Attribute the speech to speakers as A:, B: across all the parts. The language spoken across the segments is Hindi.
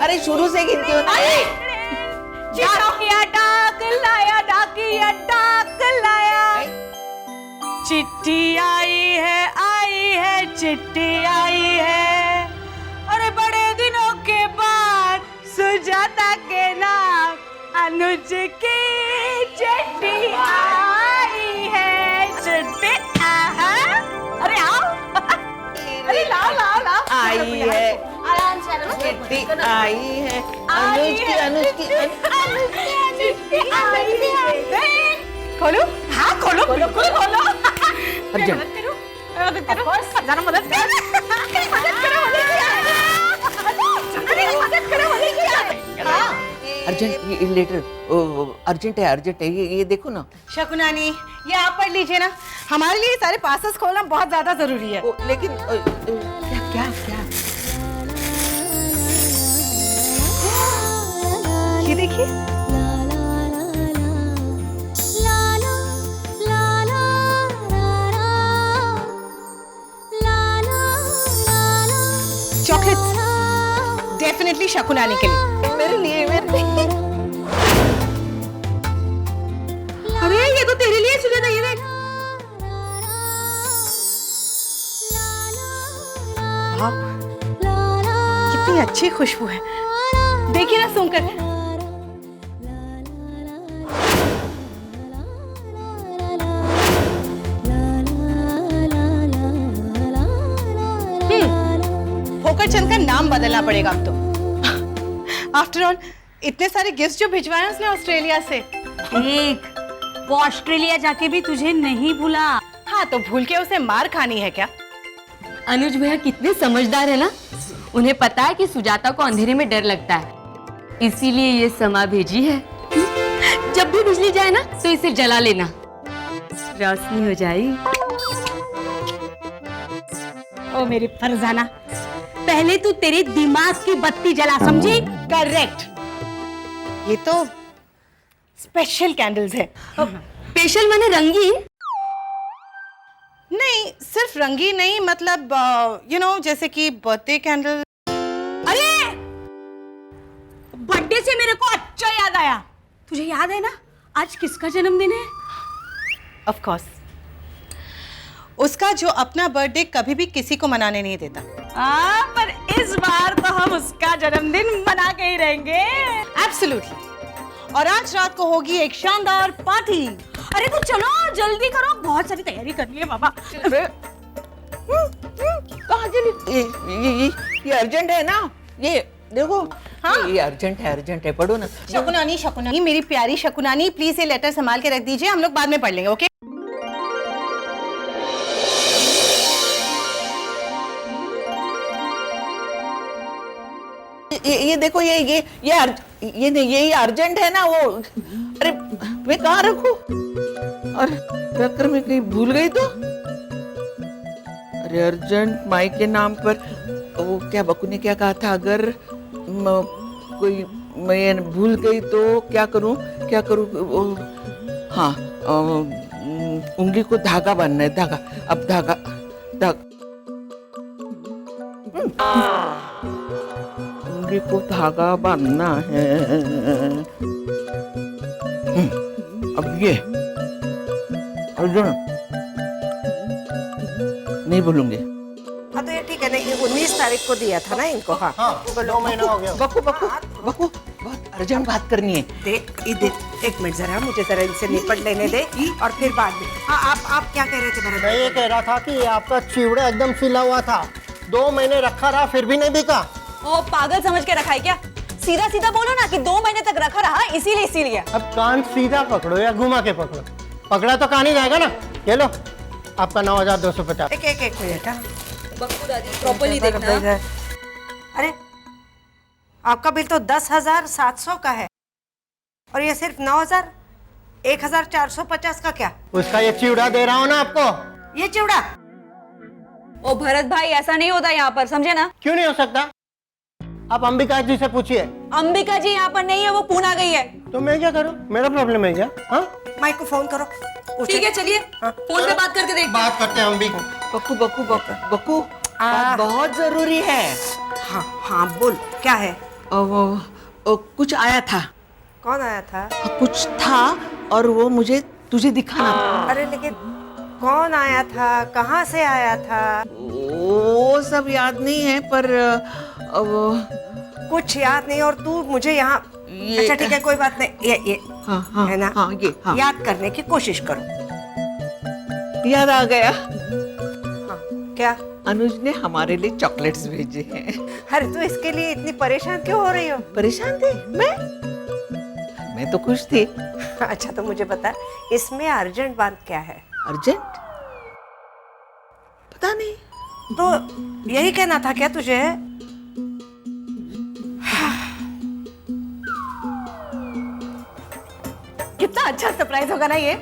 A: अरे शुरू से गिनती हो ना।
B: डाकिया डाक लाया, डाकिया डाक लाया, चिट्ठी आई है, चिट्ठी आई है। अरे बड़े दिनों के बाद सुजाता के नाम अनुज की चिट्ठी आई है, चिट्ठी। अरे आओ, अरे लाओ लाओ लाओ।
A: आई है,
B: आराम से
A: चिट्ठी आई है, अनुज की
B: चिट्ठी आई है। खोलो, हाँ खोलो, बिल्कुल खोलो।
A: अर्जुन,
B: मदद करो, जरा मदद करो,
A: अर्जेंट, ये लेटर अर्जेंट है, ये देखो ना।
B: शकुनानी, ये आप पढ़ लीजिए ना, हमारे लिए सारे पासेस खोलना बहुत ज्यादा जरूरी है।
A: लेकिन क्या क्या क्या
B: ये देखिए, चॉकलेट्स डेफिनेटली शकुनानी के लिए।
A: मेरे लिए
B: अरे ये तो तेरे लिए सुजाता, ये देख। वाह, कितनी अच्छी खुशबू है, देखिए ना सूंघ कर। फोकरचंद का नाम बदलना पड़ेगा अब तो। आफ्टर ऑल इतने सारे गिफ्ट्स जो भिजवाए उसने ऑस्ट्रेलिया से।
C: एक वो ऑस्ट्रेलिया जाके भी तुझे नहीं भूला।
B: हाँ, तो भूल के उसे मार खानी है क्या?
D: अनुज भैया कितने समझदार है ना, उन्हें पता है कि सुजाता को अंधेरे में डर लगता है, इसीलिए ये समा भेजी है। जब भी बिजली जाए ना तो इसे जला लेना, रोशनी हो जाएगी।
C: ओ मेरी फरजाना, पहले तू तेरे दिमाग की बत्ती जला, समझी?
B: करेक्ट, ये तो स्पेशल कैंडल्स है।
D: स्पेशल माने रंगीन?
B: नहीं, सिर्फ रंगीन नहीं, मतलब यू नो जैसे कि बर्थडे कैंडल।
C: अरे बर्थडे से मेरे को अच्छा याद आया, तुझे याद है ना आज किसका जन्मदिन है?
B: ऑफ कोर्स, उसका जो अपना बर्थडे कभी भी किसी को मनाने नहीं देता।
C: पर इस बार तो हम उसका जन्मदिन मना के ही रहेंगे।
B: एब्सोल्युटली। और आज रात को होगी एक शानदार पार्टी।
C: अरे तो चलो जल्दी करो, बहुत सारी तैयारी करनी है बाबा।
A: कहाँ चली? ये अर्जेंट है ना, ये देखो। हाँ, ये अर्जेंट है, पढ़ो ना।
B: शकुनानी, मेरी प्यारी शकुनानी, प्लीज ये लेटर संभाल के रख दीजिए, हम लोग बाद में पढ़ लेंगे, ओके?
A: ये देखो, ये नहीं, ये अर्जेंट है ना वो। अरे मैं कहाँ रखूं? और रख कर मैं कहीं भूल गई तो। अरे अर्जेंट माई के नाम पर वो क्या बकू ने क्या कहा था, अगर कोई मैं भूल गई तो क्या करूं? हाँ, उंगली को धागा बांधना है, धागा। अब धागा उंगली को धागा बांधना है। अब ये अर्जुन नहीं भूलूंगी।
E: हाँ तो ये ठीक है, नहीं 19 तारीख को दिया था ना इनको। हाँ,
F: 2 महीना हो गया।
A: बकू बहुत अर्जेंट बात करनी है।
E: देख एक मिनट जरा, मुझे जरा इनसे निपट लेने दे और फिर बाद में। हाँ, आप क्या कह रहे थे भरत?
F: मैं ये कह रहा था कि आपका चिवड़ा एकदम सिला हुआ था, 2 महीने रखा रहा फिर भी नहीं बिका।
G: ओ पागल समझ के रखा है क्या? सीधा सीधा बोलो ना कि 2 महीने तक रखा रहा, इसीलिए।
F: अब कान सीधा पकड़ो या घुमा के पकड़ो, पकड़ा तो कान ही जाएगा ना। ये लो आपका 9,250।
E: एक मिनट।
G: प्रॉपर्ली देखना।
E: अरे आपका बिल तो 10,700 का है और ये सिर्फ 9,000, 1,450 का क्या?
F: उसका ये चिवड़ा दे रहा हूँ ना आपको।
E: ये चिवड़ा?
G: ओ भरत भाई, ऐसा नहीं होता यहाँ पर, समझे ना?
F: क्यों नहीं हो सकता? आप अंबिका जी से पूछिए।
G: अंबिका जी यहाँ पर नहीं है, वो पूना गई है।
F: तो मैं क्या करूँ? मेरा प्रॉब्लम है क्या? हाँ,
E: माइक को फोन करो।
G: ठीक है, चलिए फोन पे बात करके देख।
F: बात करते हैं अंबिका।
A: बकू बात बहुत जरूरी है।
E: हाँ, बोल क्या है?
A: कुछ आया था,
E: कौन आया था?
A: कुछ था और वो मुझे तुझे दिखाना था।
E: अरे लेकिन कौन आया था, कहाँ से आया था?
A: वो सब याद नहीं है पर
E: कुछ याद नहीं और तू मुझे यहाँ
A: ये-
E: अच्छा ठीक है कोई बात नहीं, ये
A: हाँ,
E: है ना?
A: हाँ, ये हाँ।
E: याद करने की कोशिश करो।
A: याद आ गया,
E: हाँ, क्या?
A: अनुज ने हमारे लिए चॉकलेट्स भेजे हैं।
E: अरे तू इसके लिए इतनी परेशान क्यों हो रही हो?
A: परेशान थी मैं तो खुश थी।
E: अच्छा तो मुझे बता, इसमें अर्जेंट बात क्या है?
A: अर्जेंट पता नहीं।
E: तो यही कहना था क्या तुझे? कितना अच्छा सरप्राइज होगा ना ये।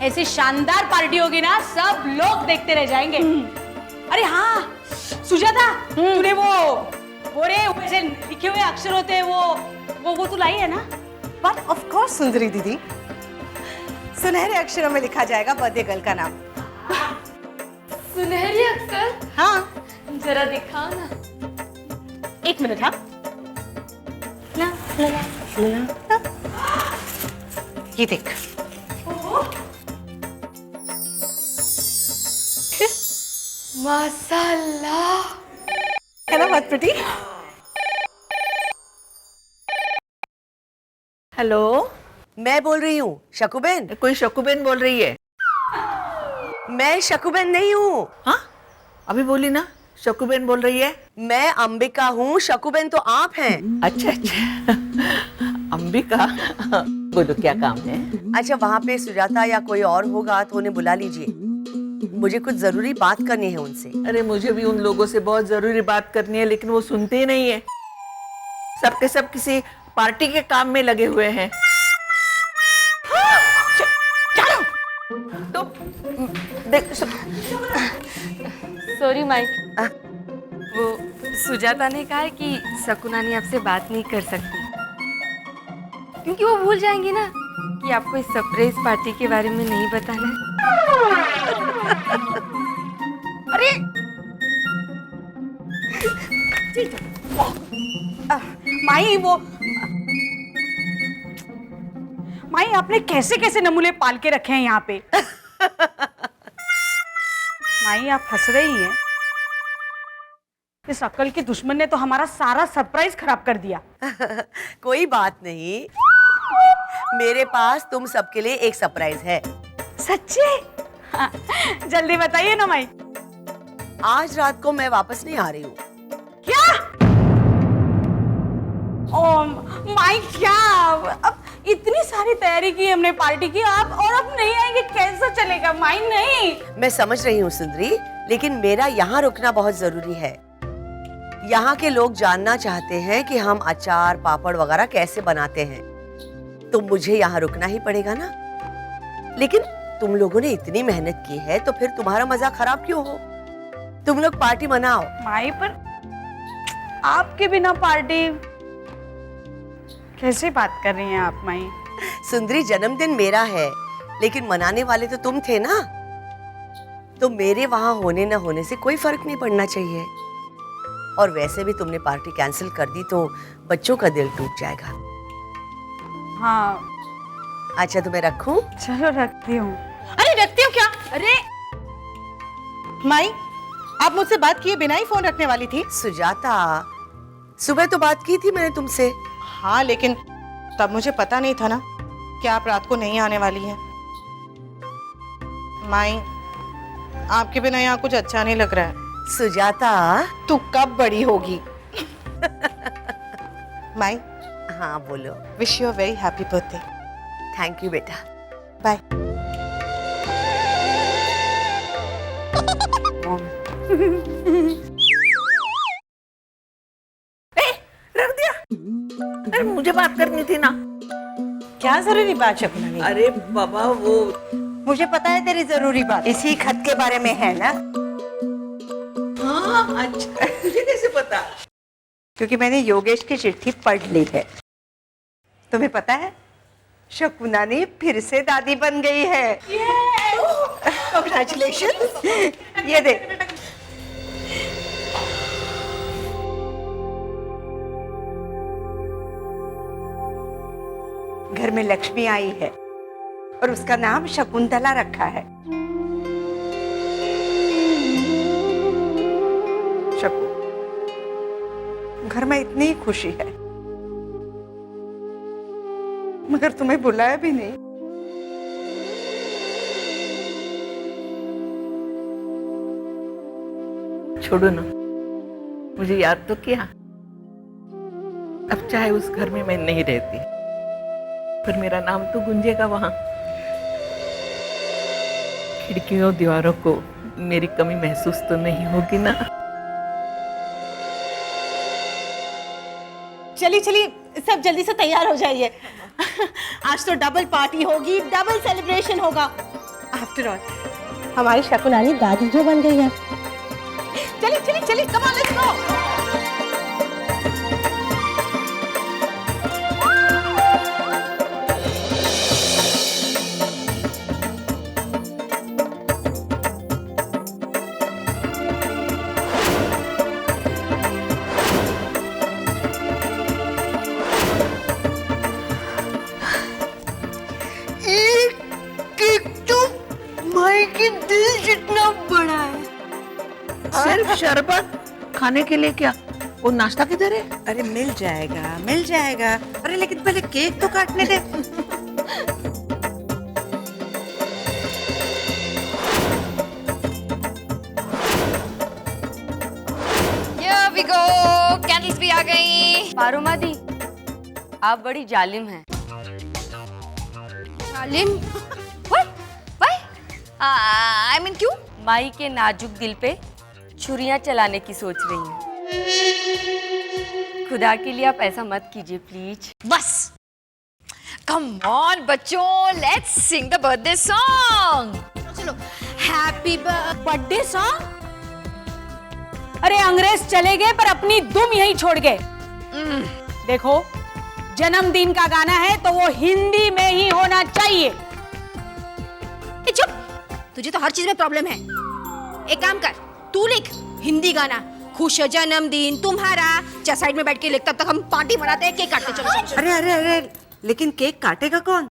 C: ऐसी शानदार पार्टी होगी ना, सब लोग देखते रह जाएंगे। अरे हाँ सुजाता, तूने वो रे वैसे लिखे हुए अक्षर होते हैं वो तू लाई है ना?
E: बट ऑफ कोर्स सुंदरी दीदी, सुनहरे अक्षरों में लिखा जाएगा बर्थडे गर्ल का नाम।
D: सुनहरी अक्षर?
E: हाँ
D: जरा दिखाओ ना।
C: एक मिनट। हाँ
E: ये देख।
D: माशाल्लाह,
E: है ना बहुत प्रिटी?
A: हेलो,
E: मैं बोल रही हूँ शकुबेन।
A: कोई शकुबेन बोल रही है?
E: मैं शकुबेन नहीं हूँ।
A: हाँ अभी बोली ना, शकुबेन बोल रही है।
E: मैं अंबिका हूँ, शकुबेन तो आप हैं।
A: अच्छा अच्छा अंबिका, बोलो क्या काम है?
E: अच्छा वहाँ पे सुजाता या कोई और होगा तो उन्हें बुला लीजिए, मुझे कुछ जरूरी बात करनी है उनसे।
A: अरे मुझे भी उन लोगों से बहुत जरूरी बात करनी है, लेकिन वो सुनते ही नहीं है। सबके सब किसी पार्टी के काम में लगे हुए हैं। तो देख
D: सॉरी माइक। वो सुजाता ने कहा है कि शकुनानी आपसे बात नहीं कर सकती, क्योंकि वो भूल जाएंगी ना कि आपको इस सरप्राइज पार्टी के बारे में नहीं बताना है।
E: अरे
C: माई आपने कैसे कैसे नमूने पाल के रखे हैं यहाँ पे? माई आप हंस रही हैं। इस अक्ल के दुश्मन ने तो हमारा सारा सरप्राइज खराब कर दिया।
E: कोई बात नहीं, मेरे पास तुम सबके लिए एक सरप्राइज है।
C: सच्ची? हाँ, जल्दी बताइए ना माई।
E: आज रात को मैं वापस नहीं आ रही हूँ।
C: क्या? ओ माई क्या? अब इतनी सारी तैयारी की हमने पार्टी की, आप और अब नहीं आएंगे, कैसे चलेगा माई? नहीं।
E: मैं समझ रही हूँ सुंदरी, लेकिन मेरा यहाँ रुकना बहुत जरूरी है। यहाँ के लोग जानना चाहते हैं कि हम अचार पापड़ वगैरह कैसे बनाते हैं, तो मुझे यहाँ रुकना ही पड़ेगा ना। लेकिन तुम लोगों ने इतनी मेहनत की है तो फिर तुम्हारा मजा खराब क्यों हो? तुम लोग पार्टी मनाओ।
C: माई पर आपके बिना पार्टी कैसे बात कर रही हैं आप माई?
E: सुंदरी जन्मदिन मेरा है, लेकिन मनाने वाले तो तुम थे ना, तो मेरे वहां होने न होने से कोई फर्क नहीं पड़ना चाहिए। और वैसे भी तुमने पार्टी कैंसिल कर दी तो बच्चों का दिल टूट जाएगा।
C: हाँ
E: अच्छा तो मैं रखूं?
C: चलो रखती हूँ।
B: अरे रखती हूँ क्या? अरे माई, आप मुझसे बात किए बिना ही फोन रखने वाली थी।
E: सुजाता, सुबह तो बात की थी मैंने तुमसे।
B: हाँ लेकिन तब मुझे पता नहीं था ना कि आप रात को नहीं आने वाली हैं। माई, आपके बिना यहाँ कुछ अच्छा नहीं लग रहा है।
E: सुजाता,
B: तू कब बड़ी होगी? माई,
E: हाँ बोलो।
B: Wish you a very happy birthday.
E: Thank you बेटा।
B: बाय।
A: रख दिया। अरे मुझे बात करनी थी ना।
E: क्या जरूरी बात शकुनानी?
A: अरे बाबा वो
E: मुझे पता है तेरी जरूरी बात इसी खत के बारे में है ना।
A: हाँ अच्छा, तुझे कैसे पता?
E: क्योंकि मैंने योगेश की चिट्ठी पढ़ ली है। तुम्हें पता है शकुनानी फिर से दादी बन गई है। कांग्रेचुलेशन। ये देख।
H: घर में लक्ष्मी आई है और उसका नाम शकुंतला रखा है। शकु, घर में इतनी खुशी है मगर तुम्हें बुलाया भी नहीं।
A: छोड़ो ना, मुझे याद तो किया। अब चाहे उस घर में मैं नहीं रहती, पर मेरा नाम तो गूंजेगा वहां। खिड़कियों दीवारों को मेरी कमी महसूस तो नहीं होगी ना?
B: चलिए चलिए, सब जल्दी से तैयार हो जाइए। आज तो डबल पार्टी होगी, डबल सेलिब्रेशन होगा। आफ्टर ऑल हमारी शकुनानी दादी जो बन गई है। चलिए चलिए चलिए, कम ऑन, लेट्स गो।
A: सिर्फ शरबत खाने के लिए क्या? वो नाश्ता किधर है?
H: अरे मिल जाएगा मिल जाएगा। अरे लेकिन पहले केक तो काटने दे।
D: Here we go, कैंडल्स भी आ गई। पारुमा दी, आप बड़ी जालिम हैं। जालिम? What? Why? I mean क्यों? माई के नाजुक दिल पे छुरियां चलाने की सोच रही हैं। खुदा के लिए आप ऐसा मत कीजिए प्लीज।
I: बस कम ऑन बच्चों, let's Singh the birthday song.
C: चलो, हैप्पी बर्थडे सॉन्ग। अरे अंग्रेज चले गए पर अपनी दुम यहीं छोड़ गए। देखो, जन्मदिन का गाना है तो वो हिंदी में ही होना चाहिए।
I: चुप, तुझे तो हर चीज में प्रॉब्लम है। एक काम कर, तू लिख हिंदी गाना, खुश जन्मदिन तुम्हारा। चल साइड में बैठ के लिख, तब तक हम पार्टी मनाते हैं, केक काटते। चलो चलो।
H: अरे अरे अरे, लेकिन केक काटेगा कौन?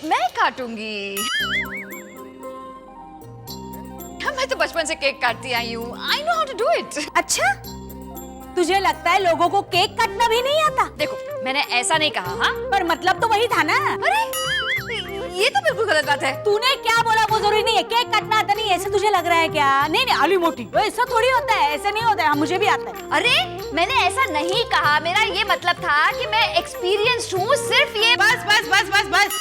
I: मैं काटूंगी। मैं तो बचपन से केक काटती आई हूँ। I know how to do it।
C: अच्छा, तुझे लगता है लोगों को केक काटना भी नहीं आता?
I: देखो, मैंने ऐसा नहीं कहा। हाँ,
C: पर मतलब तो वही था ना।
I: अरे ये तो बिल्कुल गलत बात है।
C: तूने क्या बोला वो जरूरी नहीं है। केक काटना आता नहीं, ऐसा तुझे लग रहा है क्या? नहीं नहीं, आलू मोटी, ऐसा थोड़ी होता है, ऐसे नहीं होता है। मुझे भी आता है।
I: अरे मैंने ऐसा नहीं कहा, मेरा ये मतलब था कि मैं एक्सपीरियंस्ड हूँ। सिर्फ ये
B: बस बस बस बस बस,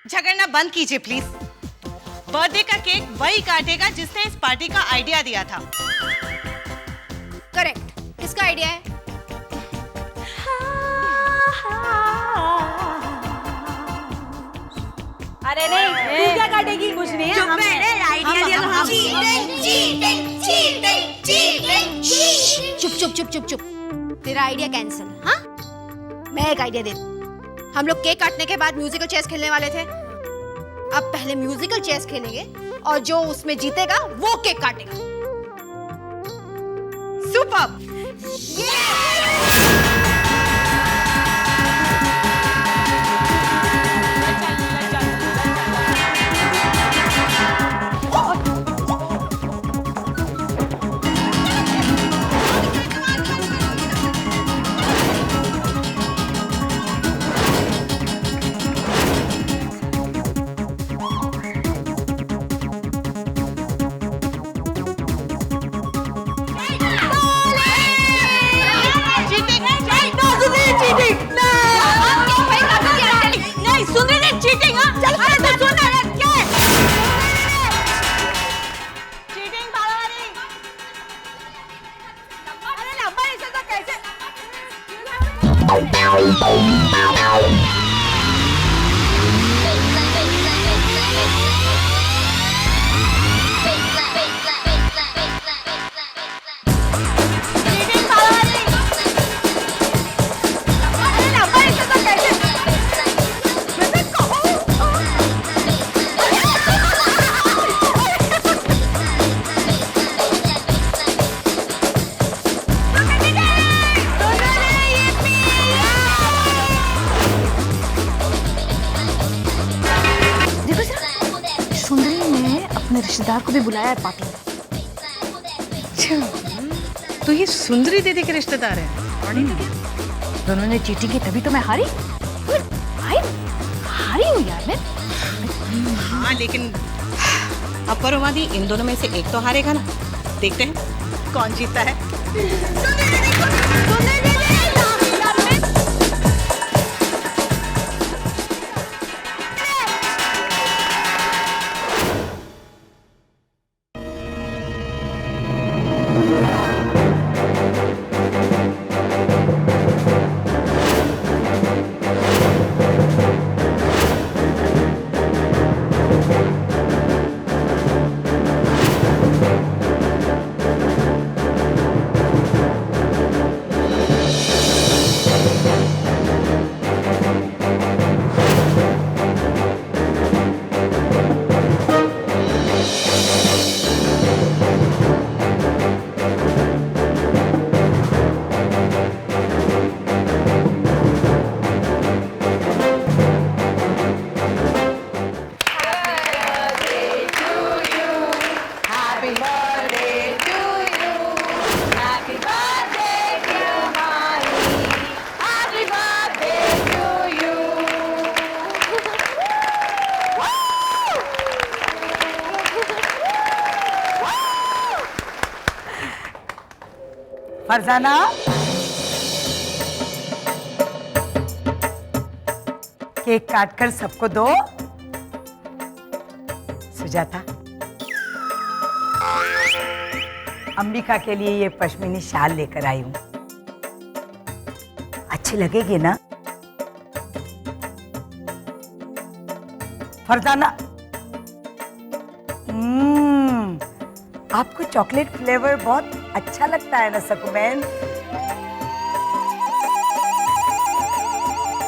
B: झगड़ना बंद कीजिए प्लीज। बर्थडे का केक वही काटेगा जिसने इस पार्टी का आइडिया दिया था।
I: करेक्ट। किसका आइडिया है?
C: अरे नहीं, तू क्या काटेगी? कुछ नहीं है।
I: आइडिया दिया हम। चुप चुप चुप चुप चुप, तेरा आइडिया कैंसिल। हाँ, मैं एक आइडिया देती हूँ। हम लोग केक काटने के बाद म्यूजिकल चेस खेलने वाले थे। अब पहले म्यूजिकल चेस खेलेंगे और जो उसमें जीतेगा वो केक काटेगा।
B: सुपर। जीतेगा
I: रिश्तेदार को भी बुलाया है पार्टी में।
C: अच्छा, तो ये सुंदरी दीदी के रिश्तेदार है।
I: दोनों ने चीटिंग की तभी तो मैं हारी। हारी हूँ यार मैं।
B: हाँ लेकिन अपरवादी इन दोनों में से एक तो हारेगा ना। देखते हैं कौन जीतता है।
H: फरजाना, केक काटकर सबको दो। सुजाता, अंबिका के लिए ये पश्मीनी शाल लेकर आई हूँ, अच्छी लगेगी ना? फरजाना, आपको चॉकलेट फ्लेवर बहुत अच्छा लगता है ना सकुबैन?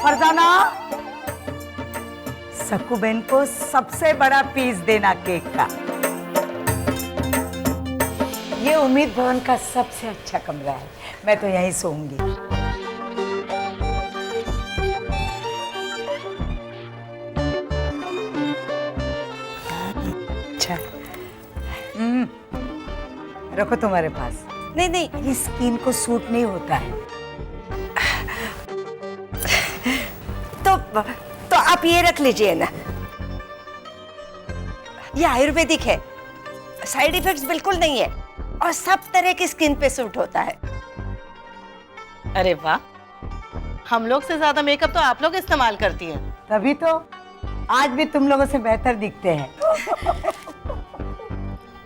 H: फरजाना, सकुबैन को सबसे बड़ा पीस देना केक का। ये उम्मीद भवन का सबसे अच्छा कमरा है, मैं तो यहीं सोऊंगी। अच्छा, रखो तुम्हारे पास। नहीं नहीं, ये स्किन को सूट नहीं होता है। तो आप ये रख लीजिए ना, ये आयुर्वेदिक है, साइड इफेक्ट्स बिल्कुल नहीं है और सब तरह की स्किन पे सूट होता है।
B: अरे वाह, हम लोग से ज्यादा मेकअप तो आप लोग इस्तेमाल करती हैं।
H: तभी तो आज भी तुम लोगों से बेहतर दिखते हैं।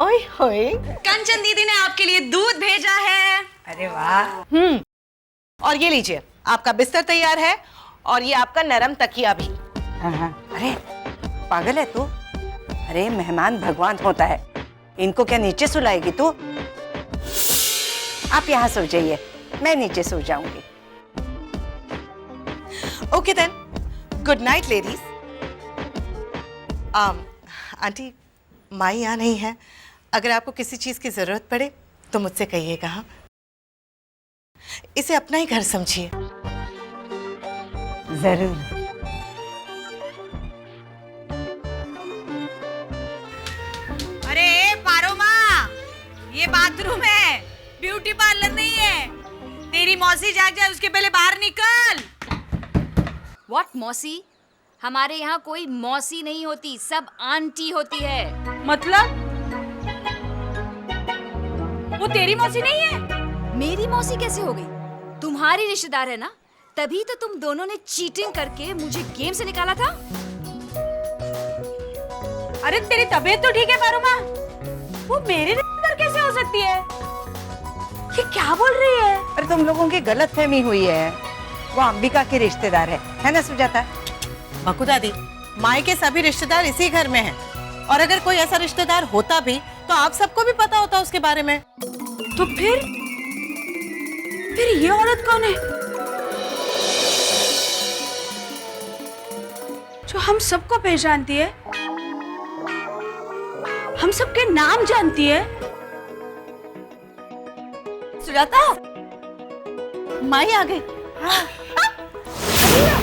B: ओए होए,
G: कंचन दीदी ने आपके लिए दूध भेजा है।
H: अरे वाह।
B: और ये लीजिए, आपका बिस्तर तैयार है और ये आपका नरम तकिया भी।
H: हाँ। अरे पागल है तू? अरे मेहमान भगवान होता है, इनको क्या नीचे सुलाएगी तू? आप यहाँ सो जाइए, मैं नीचे सो जाऊंगी।
B: Okay then, good night ladies. Aunty, माई यहाँ नहीं है, अगर आपको किसी चीज की जरूरत पड़े तो मुझसे कहिएगा। हाँ, इसे अपना ही घर समझिए।
H: जरूर।
C: अरे पारो माँ, ये बाथरूम है, ब्यूटी पार्लर नहीं है। तेरी मौसी जाग जाए उसके पहले बाहर निकल।
D: व्हाट मौसी? हमारे यहाँ कोई मौसी नहीं होती, सब आंटी होती है।
C: मतलब वो तेरी मौसी नहीं है?
D: मेरी मौसी कैसे हो गई? तुम्हारी रिश्तेदार है ना, तभी तो तुम दोनों ने चीटिंग करके मुझे गेम से निकाला था।
C: अरे तेरी तबीयत तो ठीक है पारो माँ, वो मेरी रिश्तेदार कैसे हो सकती है? ये क्या बोल रही है?
H: अरे तुम लोगों की गलतफहमी हुई है, वो अंबिका के रिश्तेदार है ना सुजाता?
B: बकू दादी, माई के सभी रिश्तेदार इसी घर में हैं, और अगर कोई ऐसा रिश्तेदार होता भी तो आप सबको भी पता होता उसके बारे में।
C: तो फिर ये औरत कौन है जो हम सबको पहचानती है, हम सबके नाम जानती है?
B: सुजाता, माई आ गई। हाँ।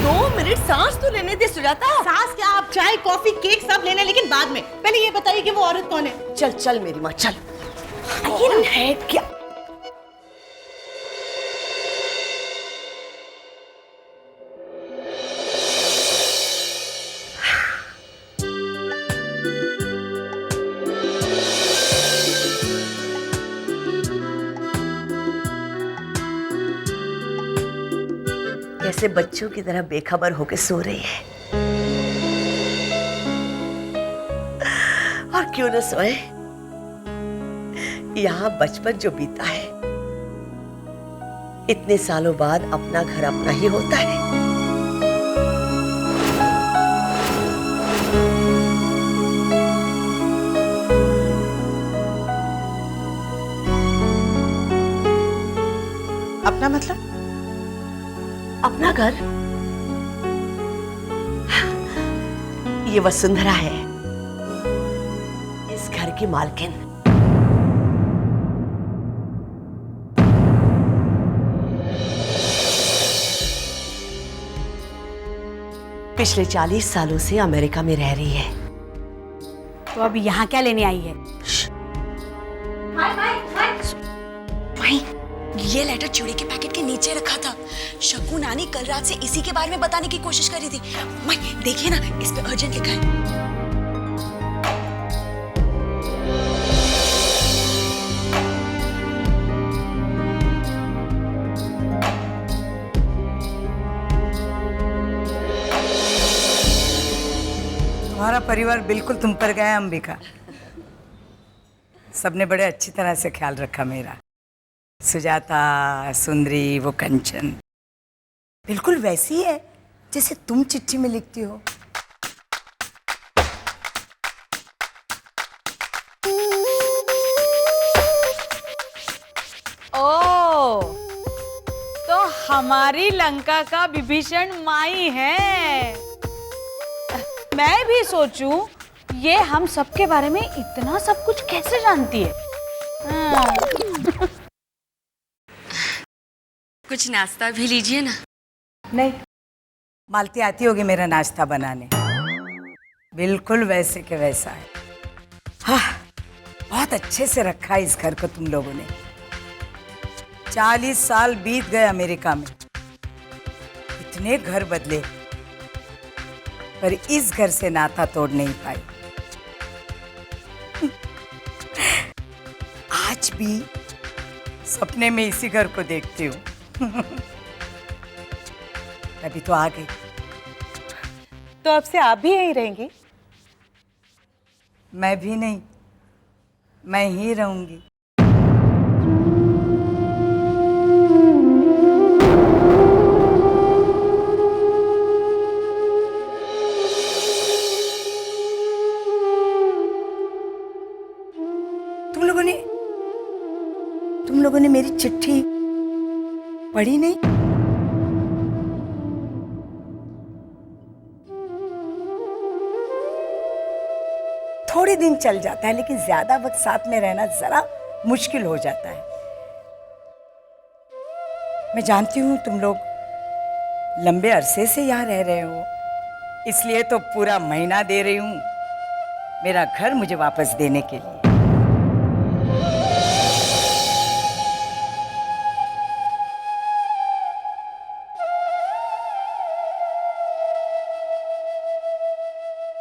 B: 2 मिनट सांस तो लेने
G: जाने दे सुजाता।
B: सास क्या, आप चाय कॉफी केक सब लेना, लेकिन बाद में। पहले ये बताइए कि वो औरत कौन है।
E: चल चल मेरी माँ चल। कौन है क्या? कैसे बच्चों की तरह बेखबर होकर सो रही है। और क्यों न सोए, यहाँ बचपन जो बीता है, इतने सालों बाद अपना घर अपना ही होता है।
B: अपना मतलब?
E: अपना घर? ये वसुंधरा है, इस घर की मालकिन। पिछले 40 सालों से अमेरिका में रह रही है।
C: तो अब यहाँ क्या लेने आई है?
G: भाई ये लेटर चूड़ी के पैकेट के नीचे रखा था। शक्कू नानी कल रात से इसी के बारे में बताने की कोशिश कर रही थी। भाई देखिए ना, इस पे अर्जेंट लिखा है।
H: तुम्हारा परिवार बिल्कुल तुम पर गया अंबिका। सबने बड़े अच्छी तरह से ख्याल रखा मेरा। सुजाता, सुंदरी, वो कंचन बिल्कुल वैसी है जैसे तुम चिट्ठी में लिखती हो।
C: ओ, तो हमारी लंका का विभीषण माई है। मैं भी सोचूं, ये हम सबके बारे में इतना सब कुछ कैसे जानती है?
D: कुछ नाश्ता भी लीजिए ना।
H: नहीं, मालती आती होगी मेरा नाश्ता बनाने। बिल्कुल वैसे के वैसा है। हाँ, बहुत अच्छे से रखा है इस घर को तुम लोगों ने। 40 साल बीत गए अमेरिका में, इतने घर बदले, पर इस घर से नाता तोड़ नहीं पाई। आज भी सपने में इसी घर को देखती हूँ। अभी तो आ गई।
B: तो अब से आप भी यहीं रहेंगी?
H: मैं भी नहीं, मैं ही रहूंगी। तुम लोगों ने मेरी चिट्ठी पढ़ी नहीं? थोड़े दिन चल जाता है, लेकिन ज्यादा वक्त साथ में रहना जरा मुश्किल हो जाता है। मैं जानती हूँ तुम लोग लंबे अरसे से यहाँ रह रहे हो, इसलिए तो पूरा महीना दे रही हूँ मेरा घर मुझे वापस देने के लिए।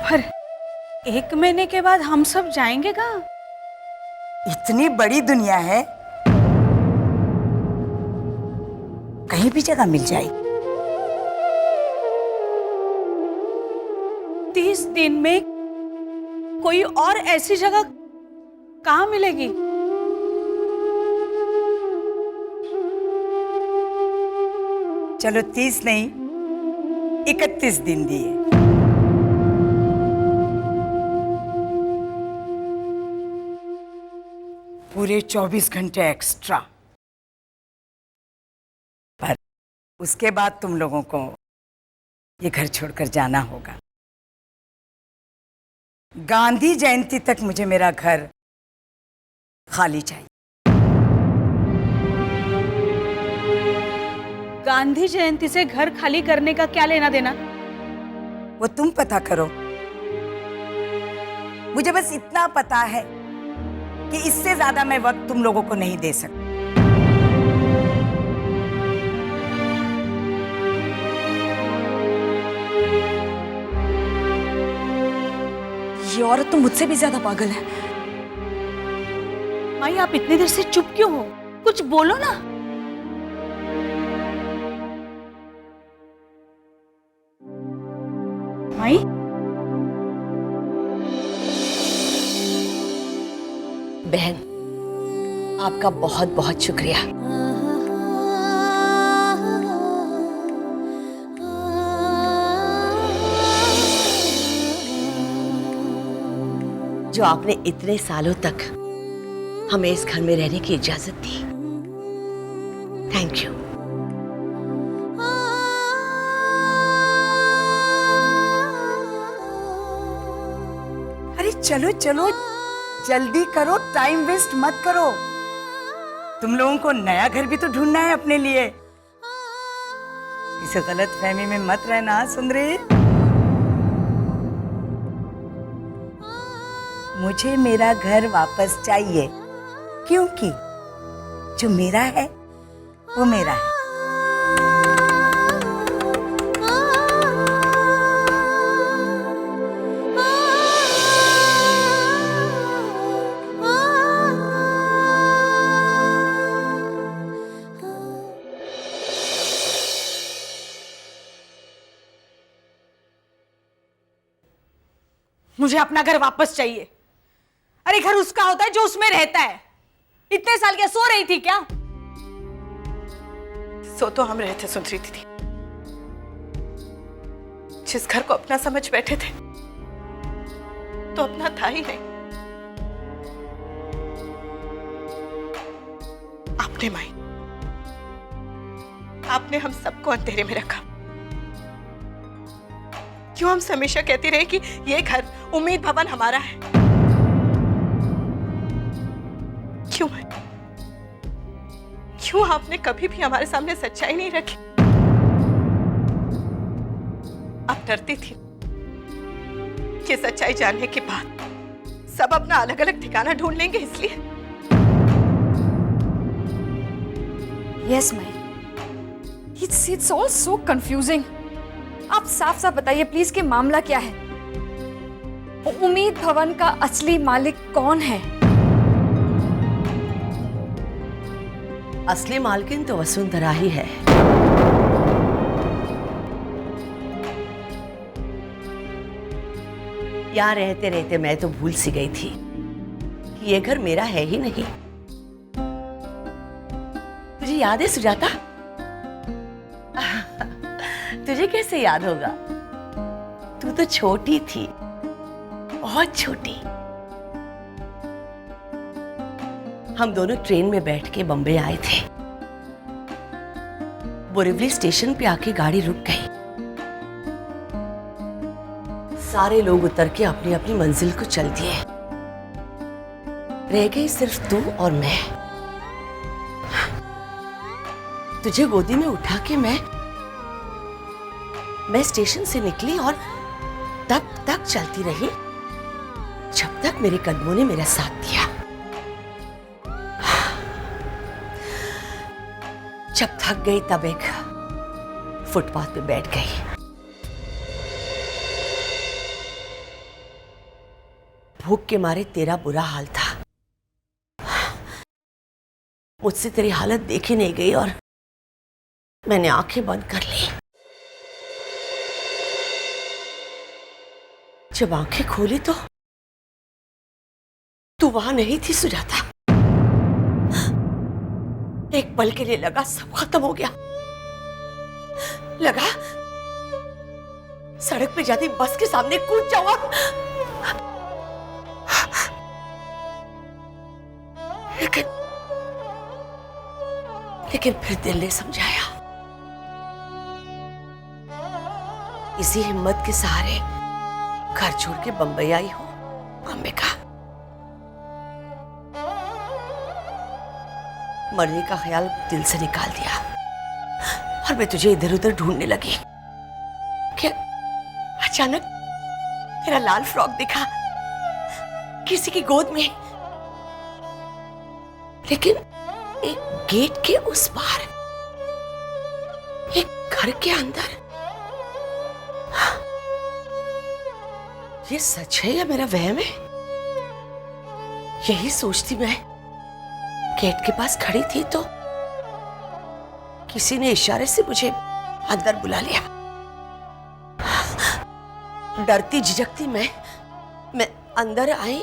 C: पर 1 महीने के बाद हम सब जाएंगे कहाँ?
H: इतनी बड़ी दुनिया है, कहीं भी जगह मिल जाएगी।
C: 30 दिन में कोई और ऐसी जगह कहाँ मिलेगी?
H: चलो 30 नहीं, 31 दिन दिए। पूरे 24 घंटे एक्स्ट्रा। पर उसके बाद तुम लोगों को ये घर छोड़कर जाना होगा। गांधी जयंती तक मुझे मेरा घर खाली चाहिए।
C: गांधी जयंती से घर खाली करने का क्या लेना देना?
H: वो तुम पता करो। मुझे बस इतना पता है कि इससे ज्यादा मैं वक्त तुम लोगों को नहीं दे सकती।
G: ये औरत तो मुझसे भी ज्यादा पागल है।
C: माई आप इतनी देर से चुप क्यों हो? कुछ बोलो ना। माई
E: बहन, आपका बहुत बहुत शुक्रिया। जो आपने इतने सालों तक हमें इस घर में रहने की इजाजत दी। Thank you.
H: अरे चलो चलो, जल्दी करो, टाइम वेस्ट मत करो। तुम लोगों को नया घर भी तो ढूंढना है अपने लिए। इसे गलत फहमी में मत रहना सुंदरी। मुझे मेरा घर वापस चाहिए, क्योंकि जो मेरा है वो मेरा है।
C: मुझे अपना घर वापस चाहिए। अरे घर उसका होता है जो उसमें रहता है। इतने साल क्या सो रही थी क्या?
A: सो तो हम रहे थे सुंदरी दीदी। जिस घर को अपना समझ बैठे थे तो अपना था ही नहीं। आपने माई, आपने हम सबको अंधेरे में रखा। क्यों हम हमेशा कहती रहे कि ये घर उम्मीद भवन हमारा है? क्यों है? क्यों आपने कभी भी हमारे सामने सच्चाई नहीं रखी? आप डरती थी कि सच्चाई जानने के बाद सब अपना अलग अलग ठिकाना ढूंढ लेंगे, इसलिए।
J: Yes my, it's all so confusing. आप साफ साफ बताइए प्लीज कि मामला क्या है? उम्मीद भवन का असली मालिक कौन है?
E: असली मालकिन तो वसुंधरा ही है। यहाँ रहते रहते मैं तो भूल सी गई थी कि ये घर मेरा है ही नहीं। तुझे याद है सुजाता? तुझे कैसे याद होगा? तू तो छोटी थी, बहुत छोटी। हम दोनों ट्रेन में बैठ के बम्बई आए थे। बोरिवली स्टेशन पे आके गाड़ी रुक गई। सारे लोग उतर के अपनी अपनी मंजिल को चल दिए। रह गई सिर्फ तू और मैं। तुझे गोदी में उठा के मैं स्टेशन से निकली और तब तक चलती रही जब तक मेरे कदमों ने मेरा साथ दिया। जब थक गई तब एक फुटपाथ पे बैठ गई। भूख के मारे तेरा बुरा हाल था। मुझसे तेरी हालत देखी नहीं गई और मैंने आंखें बंद कर ली। जब आंखें खोली तो तू वहां नहीं थी सुजाता। एक पल के लिए लगा सब खत्म हो गया। लगा सड़क पे जाती बस के सामने कूद जाऊंगा। लेकिन फिर दिल ने समझाया। इसी हिम्मत के सहारे घर छोड़ के बंबई आई हो अंबिका। मरने का ख्याल दिल से निकाल दिया और मैं तुझे इधर उधर ढूंढने लगी अचानक तेरा लाल फ्रॉक दिखा किसी की गोद में, लेकिन एक गेट के उस पार, एक घर के अंदर। ये सच है या मेरा वहम है? यही सोचती मैं गेट के पास खड़ी थी तो किसी ने इशारे से मुझे अंदर बुला लिया। डरती झिझकती मैं अंदर आई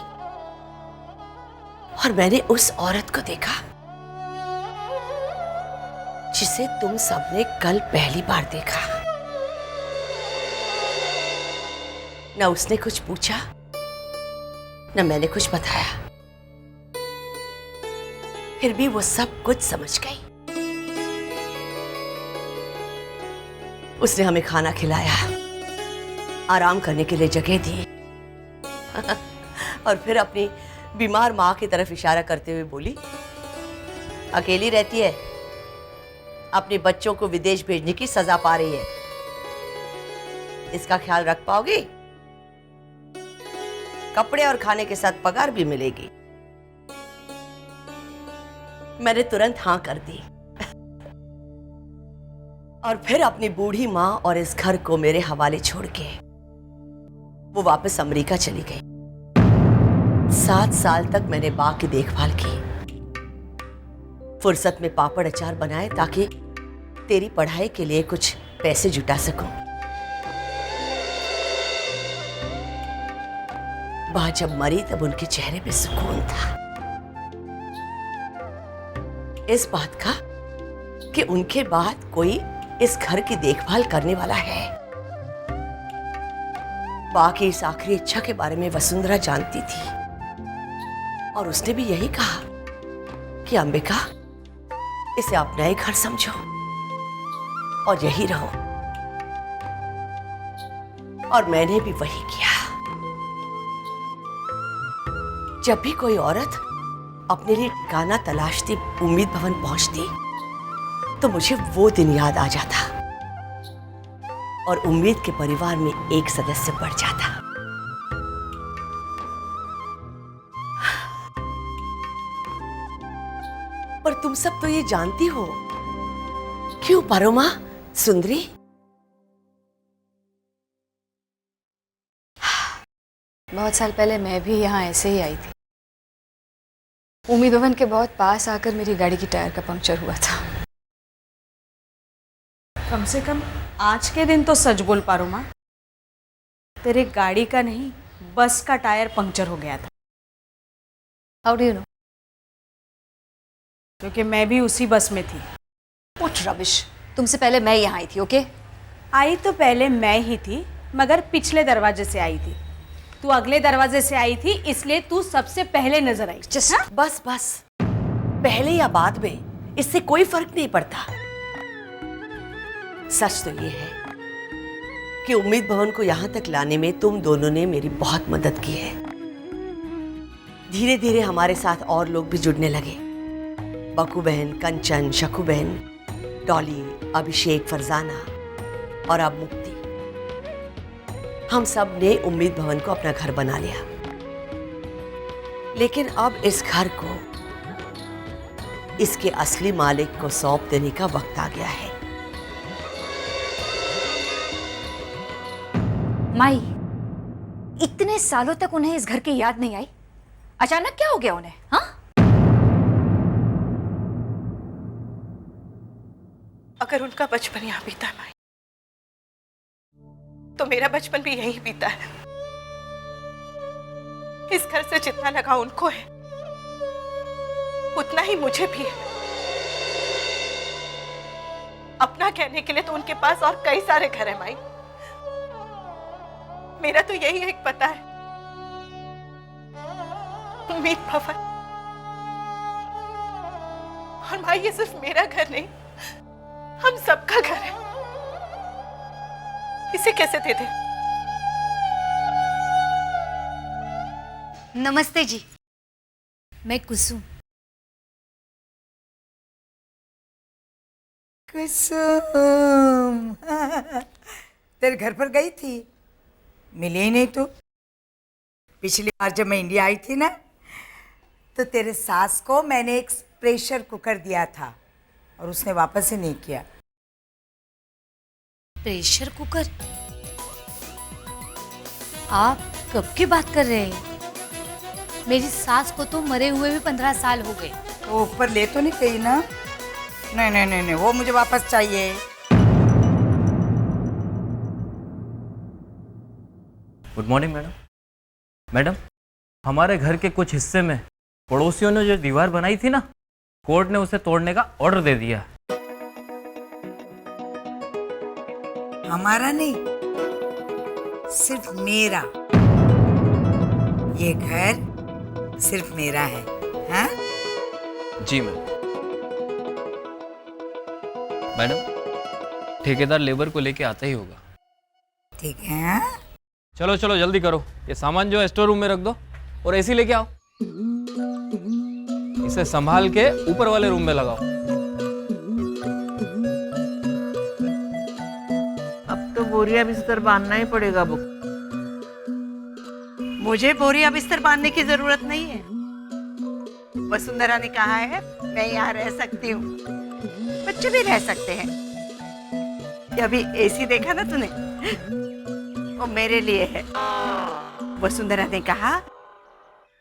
E: और मैंने उस औरत को देखा जिसे तुम सबने कल पहली बार देखा। न उसने कुछ पूछा न मैंने कुछ बताया, फिर भी वो सब कुछ समझ गई। उसने हमें खाना खिलाया, आराम करने के लिए जगह दी और फिर अपनी बीमार माँ की तरफ इशारा करते हुए बोली, अकेली रहती है, अपने बच्चों को विदेश भेजने की सजा पा रही है, इसका ख्याल रख पाओगी? कपड़े और खाने के साथ पगार भी मिलेगी। मैंने तुरंत हाँ कर दी और फिर अपनी बूढ़ी माँ और इस घर को मेरे हवाले छोड़ के वो वापस अमेरिका चली गई। 7 साल तक मैंने बाग की देखभाल की, फुर्सत में पापड़ अचार बनाए ताकि तेरी पढ़ाई के लिए कुछ पैसे जुटा सकूं। मां जब मरी तब उनके चेहरे पे सुकून था, इस बात का कि उनके बाद कोई इस घर की देखभाल करने वाला है। बाकी इस आखिरी इच्छा के बारे में वसुंधरा जानती थी और उसने भी यही कहा कि अंबिका, इसे अपना ही घर समझो और यही रहो, और मैंने भी वही किया। जब भी कोई औरत अपने लिए ठिकाना तलाशती उम्मीद भवन पहुंचती तो मुझे वो दिन याद आ जाता और उम्मीद के परिवार में एक सदस्य बढ़ जाता। पर तुम सब तो ये जानती हो, क्यों परोमा सुंदरी?
J: बहुत साल पहले मैं भी यहाँ ऐसे ही आई थी। उम्मीद भवन के बहुत पास आकर मेरी गाड़ी की टायर का पंक्चर हुआ था।
C: कम से कम आज के दिन तो सच बोल पारो माँ, तेरे गाड़ी का नहीं बस का टायर पंक्चर हो गया था।
J: How do you know?
C: क्योंकि मैं भी उसी बस में थी।
J: व्हाट रबिश, तुमसे पहले मैं यहाँ आई थी। ओके
C: आई तो पहले मैं ही थी, मगर पिछले दरवाजे से आई थी। तू अगले दरवाजे से आई थी, इसलिए तू सबसे पहले नजर आई।
E: बस बस, पहले या बाद में इससे कोई फर्क नहीं पड़ता। सच तो ये है कि उम्मीद भवन को यहां तक लाने में तुम दोनों ने मेरी बहुत मदद की है। धीरे धीरे हमारे साथ और लोग भी जुड़ने लगे। बकू बहन, कंचन, शकू बहन, डॉली, अभिषेक, फरजाना और अब मुक्ति। हम सब ने उम्मीद भवन को अपना घर बना लिया, लेकिन अब इस घर को इसके असली मालिक को सौंप देने का वक्त आ गया है।
J: माई, इतने सालों तक उन्हें इस घर की याद नहीं आई, अचानक क्या हो गया उन्हें? हाँ,
B: अगर उनका बचपन यहाँ बीता है माई, तो मेरा बचपन भी यहीं बीता है। इस घर से जितना लगा उनको है, उतना ही मुझे भी है। अपना कहने के लिए तो उनके पास और कई सारे घर है माई, मेरा तो यही एक पता है, उम्मीद भवन। और माई, ये सिर्फ मेरा घर नहीं, हम सबका घर है। इसे कैसे दे दे?
J: नमस्ते जी, मैं कुसुम।
H: कुसुम तेरे घर पर गई थी, मिली ही नहीं तू। पिछली बार जब मैं इंडिया आई थी ना, तो तेरे सास को मैंने एक प्रेशर कुकर दिया था और उसने वापस ही नहीं किया।
C: Pressure cooker? आप कब की बात कर रहे हैं? मेरी सास को तो मरे हुए भी 15 साल हो गए।
H: तो ऊपर ले तो नहीं गई ना? नहीं नहीं नहीं नहीं, वो मुझे वापस चाहिए।
K: Good morning madam. मैडम, हमारे घर के कुछ हिस्से में पड़ोसियों ने जो दीवार बनाई थी ना, कोर्ट ने उसे तोड़ने का ऑर्डर दे दिया।
H: हमारा नहीं, सिर्फ मेरा। ये घर सिर्फ मेरा है। हाँ?
K: जी मैम। मैडम, ठेकेदार लेबर को लेके आता ही होगा।
H: ठीक है।
K: चलो चलो जल्दी करो, ये सामान जो है स्टोर रूम में रख दो और एसी लेके आओ। इसे संभाल के ऊपर वाले रूम में लगाओ।
A: अब तो बोरिया बिस्तर बांधना ही पड़ेगा बुक।
B: मुझे बोरिया बिस्तर बांधने की जरूरत नहीं है। वसुंधरा ने कहा है मैं यहाँ रह सकती हूँ, बच्चे भी रह सकते हैं। ये अभी एसी देखा ना तूने, वो मेरे लिए है। वसुंधरा ने कहा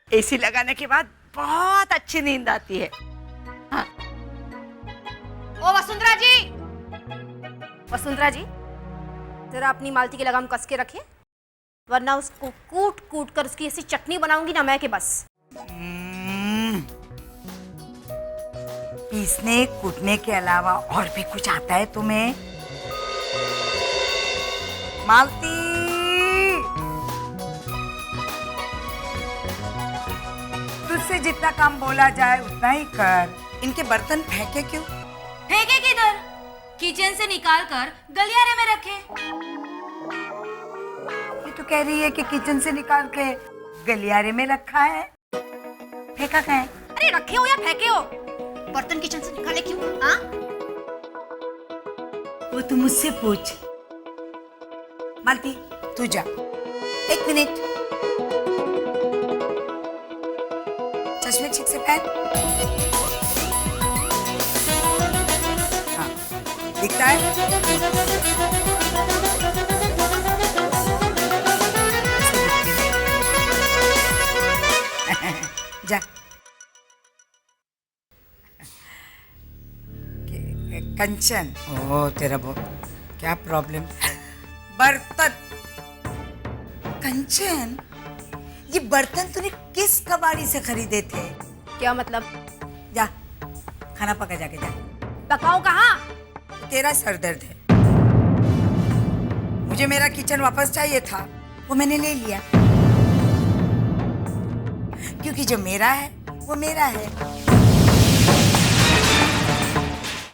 B: एसी लगाने के बाद बहुत अच्छी नींद आती है। हाँ।
I: ओ वसुंधरा जी, वसुंधरा जी, जरा अपनी मालती की लगाम कस के रखिए, वरना उसको कूट कूट कर उसकी ऐसी चटनी बनाऊंगी ना मैं कि बस।
H: पीसने कूटने के अलावा और भी कुछ आता है तुम्हें? मालती, तुझसे जितना काम बोला जाए उतना ही कर। इनके बर्तन फेंके क्यों?
C: फेंके किधर? किचन से निकाल कर गलियारे में रखे।
H: ये तो कह रही है कि किचन से निकाल के गलियारे में रखा है। फेंका कहाँ है?
I: अरे रखे हो या फेंके हो, बर्तन किचन से निकाले क्यों? हाँ?
H: वो तू मुझसे पूछ। मालती, तू जा। 1 मिनट। चश्मे ठीक से पहन। हाँ, दिखता है? जा। कंचन, ओ तेरा वो क्या प्रॉब्लम? बर्तन। कंचन, ये बर्तन तूने किस कबाड़ी से खरीदे थे?
I: क्या मतलब?
H: जा खाना पका, जाके जा।
I: पकाओ कहाँ?
H: तेरा सर दर्द है। मुझे मेरा किचन वापस चाहिए था, वो मैंने ले लिया, क्योंकि जो मेरा है वो मेरा है।